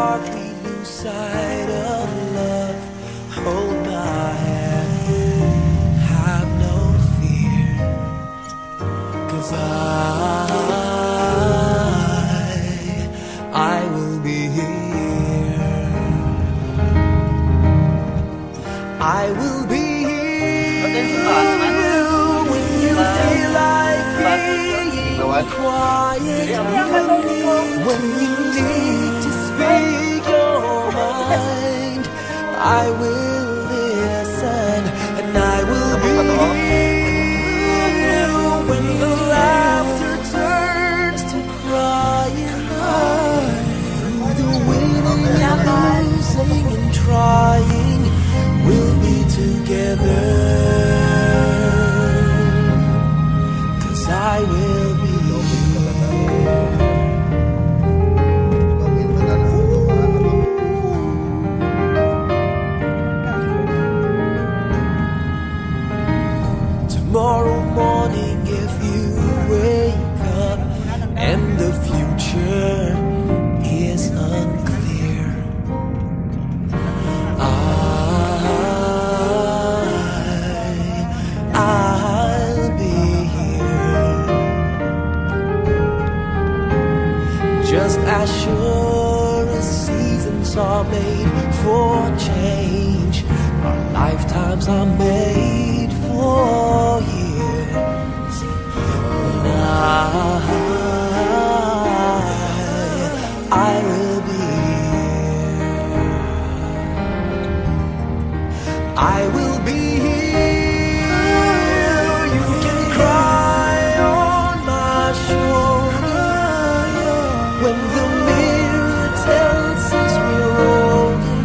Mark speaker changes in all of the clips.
Speaker 1: hardly lose sight of love. Hold my hand, have no fear, 'cause I will be here. I will be here when you feel like being quiet, when you need to speak your mind. I will listen and I will be here when the laughter turns to crying. Through the winning and losing and trying, we'll be together, 'cause I will be tomorrow morning. If you wake up and the future is unclear, I'll be here, just as sure as seasons are made for change. Our lifetimes are made for years, and I will be here. I will be here. You can cry on my shoulder when the mirror tells us we're older.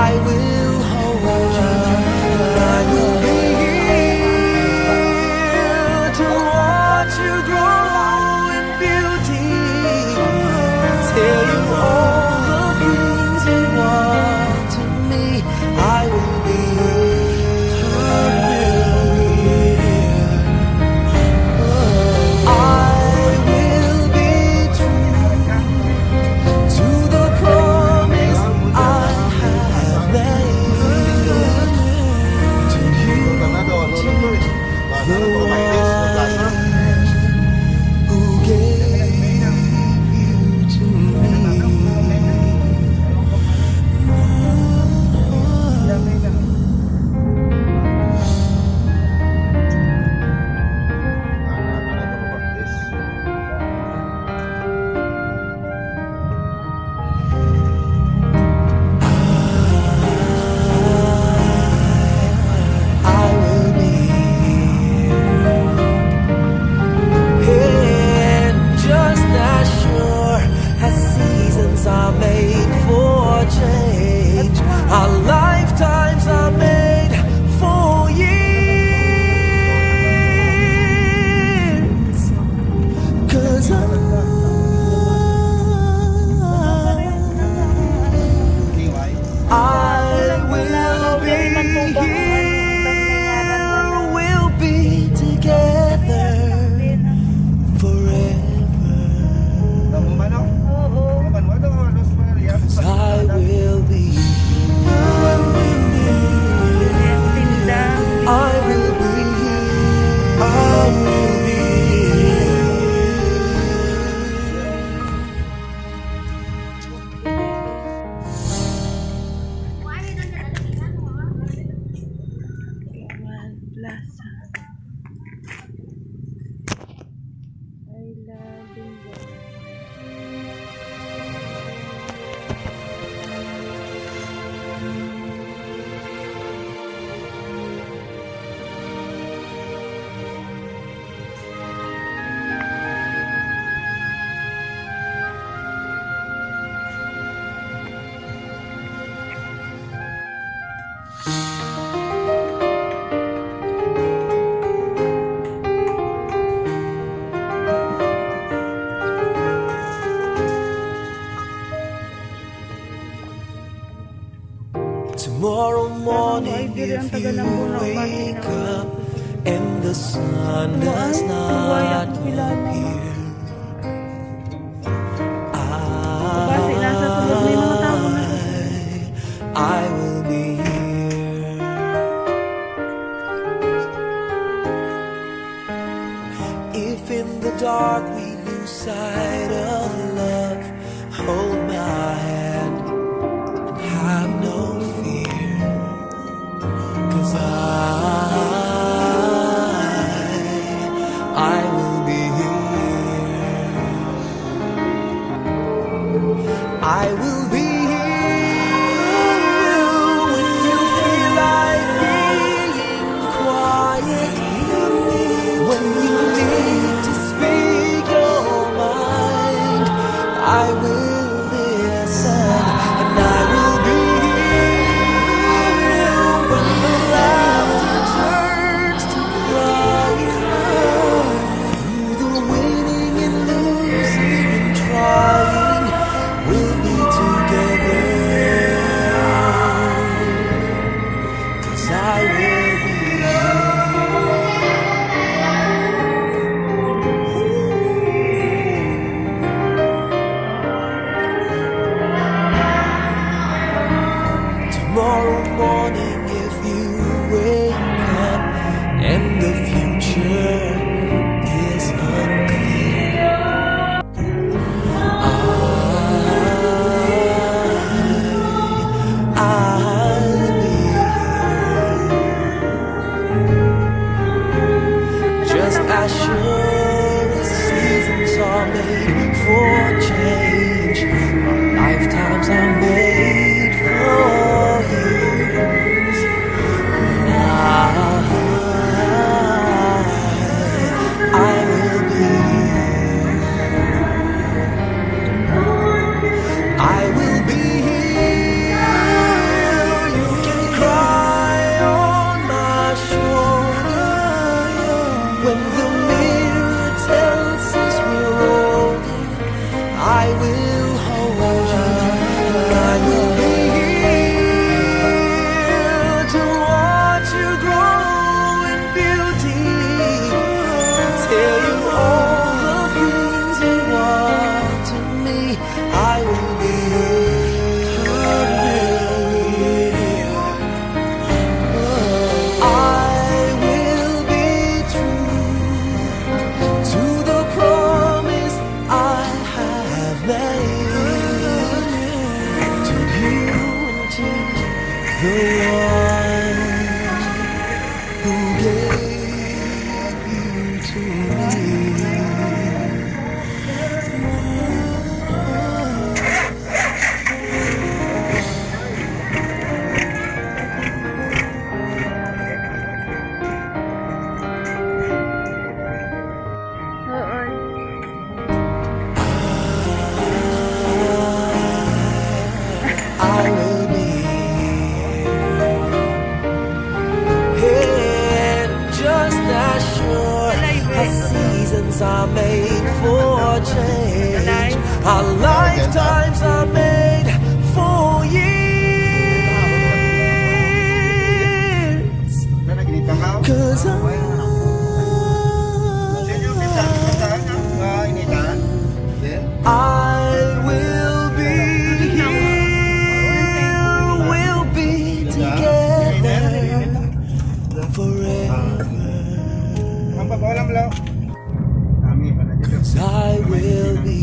Speaker 1: I will hold you. I will be here to watch you grow in beauty, tell you all the things you want to me. I will be here. I will be true to the promise I have made to you, the one who gave you to me. I will be here, and just as sure as seasons are made for change, our lifetimes are made for years. 'Cause I will be here, we'll be together forever. 'Cause I will be here. I will be here. I will be
Speaker 2: Plaza. I love you. Tomorrow morning, if you wake up and the sun does not appear,
Speaker 1: are made for you. I will be here. I will be here. You can cry on my shoulder when the mirror tells us we're old. I will hold you. I will be here to watch you grow in beauty. Tell you all the things you are to me. I will be here. I will be true to the promise I have made to you and to the one who gave you to me. I will be here, just as sure as seasons are made for change. Our lifetimes are made for years. 'Cause I will be here, we'll be together forever. 'Cause I will be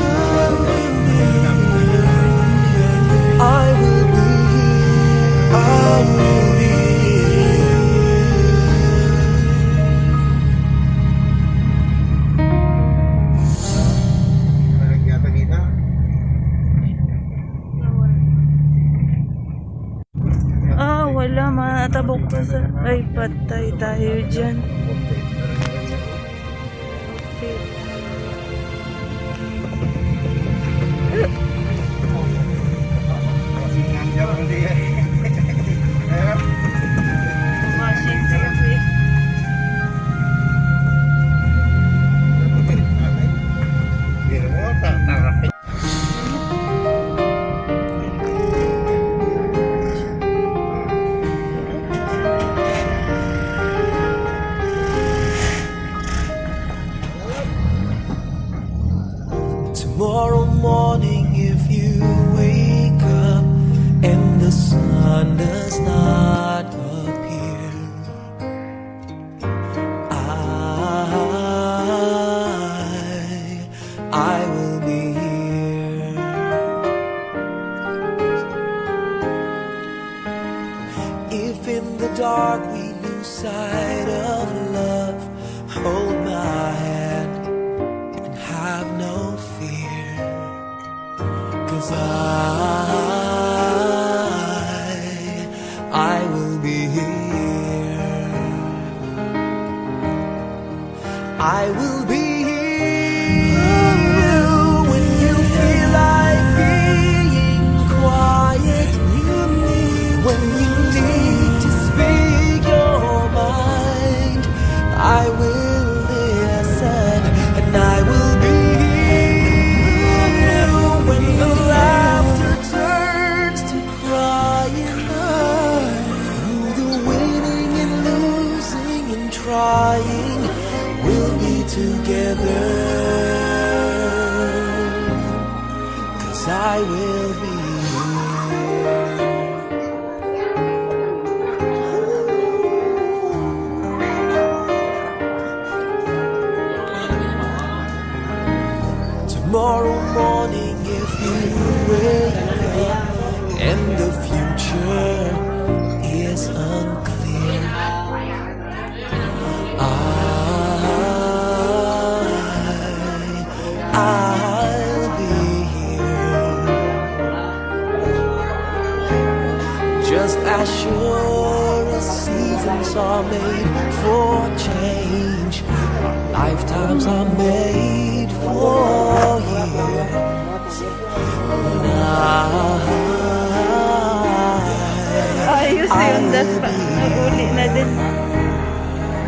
Speaker 1: I will be I will be
Speaker 2: Wala, matabok ka sa... Ay, patay tayo dyan. Machine safety.
Speaker 1: Tomorrow morning, if you wake up and the sun does not appear, I will be here. If in the dark we lose sight of love, hold my hand and have no fear. 'Cause I will be here. I will be here when you feel like being quiet. When you need to speak your mind, I will listen and I will be here when the laughter turns to crying. Through the winning and losing and trying, we'll be together. 'Cause I will be tomorrow morning, if you wake up and the future is unclear, I'll be here. just as sure as seasons are made for change. Lifetimes are made for years.
Speaker 2: Ayos na yun, das pa. Nag-uli na din.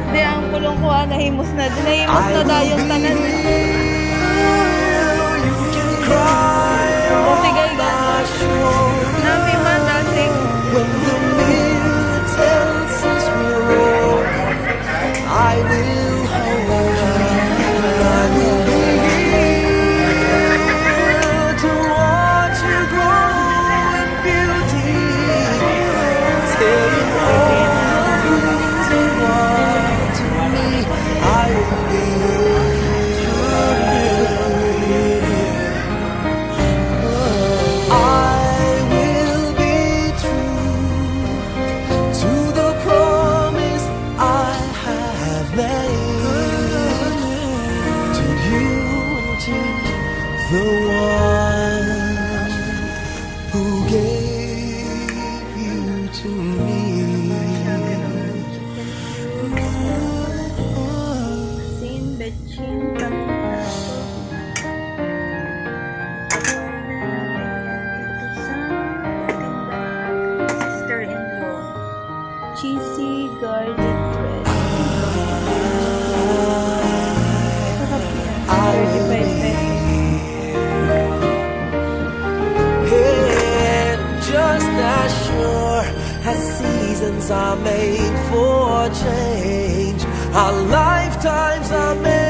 Speaker 2: Hindi, ang pulong ko nahimos na din. Nahimos na dayon tanan.
Speaker 1: You can cry on
Speaker 2: Tigay
Speaker 1: my
Speaker 2: gano'n.
Speaker 1: shoulder
Speaker 2: Nami man dating.
Speaker 1: when the mirror tells us we're wrong. I will hold you. I will be here to watch you grow in beauty. Tell you all the things you want to me. I will be I will be true to the promise I have made to you, to the one who gave you to me.
Speaker 2: Sin, betchin, sister-in-law. Cheesy garlic bread. Sarap yan. 35 pesos.
Speaker 1: And just as sure as seasons are made for change, our lifetimes are made